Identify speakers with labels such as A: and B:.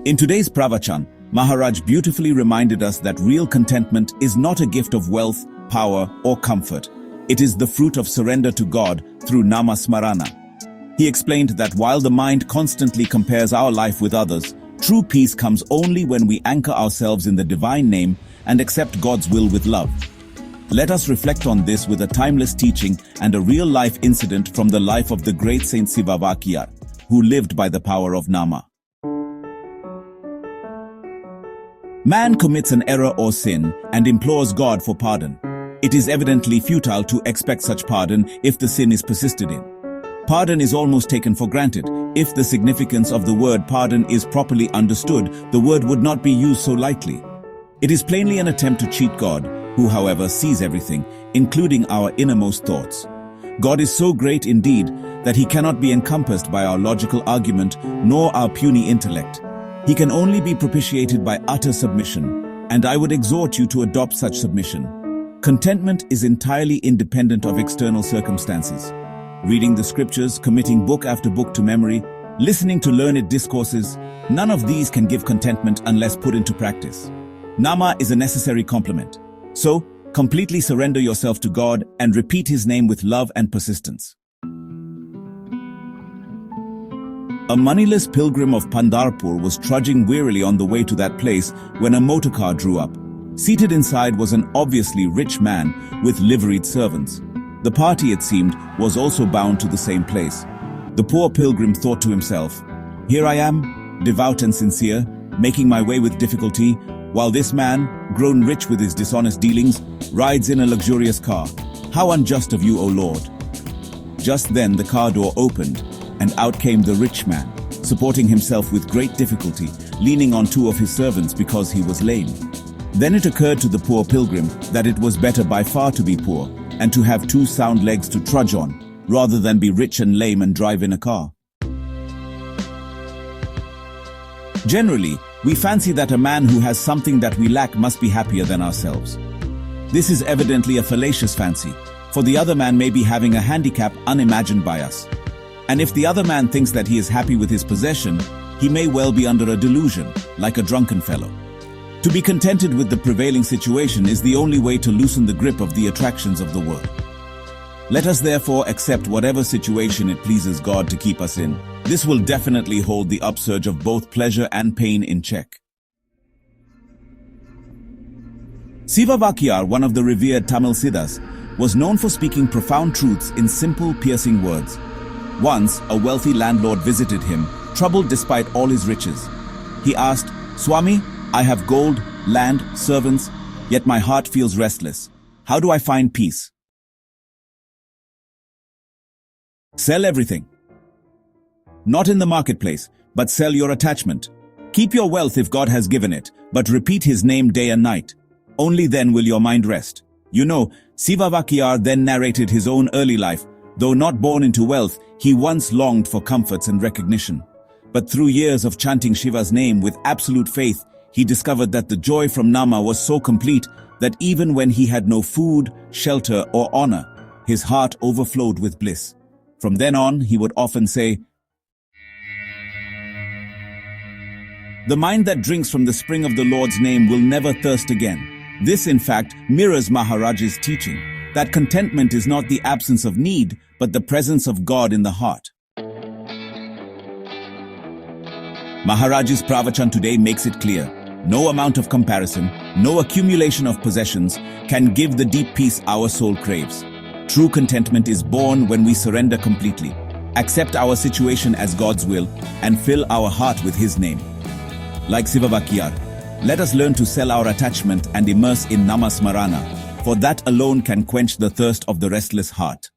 A: In today's Pravachan, Maharaj beautifully reminded us that real contentment is not a gift of wealth, power, or comfort. It is the fruit of surrender to God through Namasmarana. He explained that while the mind constantly compares our life with others, true peace comes only when we anchor ourselves in the divine name and accept God's will with love. Let us reflect on this with a timeless teaching and a real-life incident from the life of the great Saint Sivavaakiyar, who lived by the power of Nama. Man commits an error or sin and implores God for pardon. It is evidently futile to expect such pardon if the sin is persisted in. Pardon is almost taken for granted. If the significance of the word pardon is properly understood, the word would not be used so lightly. It is plainly an attempt to cheat God, who, however, sees everything, including our innermost thoughts. God is so great indeed that he cannot be encompassed by our logical argument nor our puny intellect. He can only be propitiated by utter submission, and I would exhort you to adopt such submission. Contentment is entirely independent of external circumstances. Reading the scriptures, committing book after book to memory, listening to learned discourses, none of these can give contentment unless put into practice. Nama is a necessary complement. So, completely surrender yourself to God and repeat his name with love and persistence. A moneyless pilgrim of Pandharpur was trudging wearily on the way to that place when a motorcar drew up. Seated inside was an obviously rich man with liveried servants. The party, it seemed, was also bound to the same place. The poor pilgrim thought to himself, "Here I am, devout and sincere, making my way with difficulty, while this man, grown rich with his dishonest dealings, rides in a luxurious car. How unjust of you, O Lord!" Just then the car door opened, and out came the rich man, supporting himself with great difficulty, leaning on two of his servants because he was lame. Then it occurred to the poor pilgrim that it was better by far to be poor, and to have two sound legs to trudge on, rather than be rich and lame and drive in a car. Generally, we fancy that a man who has something that we lack must be happier than ourselves. This is evidently a fallacious fancy, for the other man may be having a handicap unimagined by us. And if the other man thinks that he is happy with his possession, he may well be under a delusion, like a drunken fellow. To be contented with the prevailing situation is the only way to loosen the grip of the attractions of the world. Let us therefore accept whatever situation it pleases God to keep us in. This will definitely hold the upsurge of both pleasure and pain in check. Sivavaakiyar, one of the revered Tamil Siddhas, was known for speaking profound truths in simple, piercing words. Once, a wealthy landlord visited him, troubled despite all his riches. He asked, "Swami, I have gold, land, servants, yet my heart feels restless. How do I find peace?" Sell everything. Not in the marketplace, but sell your attachment. Keep your wealth if God has given it, but repeat his name day and night. Only then will your mind rest. You know, Sivavaakiyar then narrated his own early life. Though not born into wealth, he once longed for comforts and recognition. But through years of chanting Shiva's name with absolute faith, he discovered that the joy from Nama was so complete that even when he had no food, shelter, or honor, his heart overflowed with bliss. From then on, he would often say, "The mind that drinks from the spring of the Lord's name will never thirst again." This, in fact, mirrors Maharaj's teaching, that contentment is not the absence of need, but the presence of God in the heart. Maharaj's Pravachan today makes it clear. No amount of comparison, no accumulation of possessions can give the deep peace our soul craves. True contentment is born when we surrender completely, accept our situation as God's will, and fill our heart with his name. Like Sivavaakiyar, let us learn to sell our attachment and immerse in Namasmarana, for that alone can quench the thirst of the restless heart.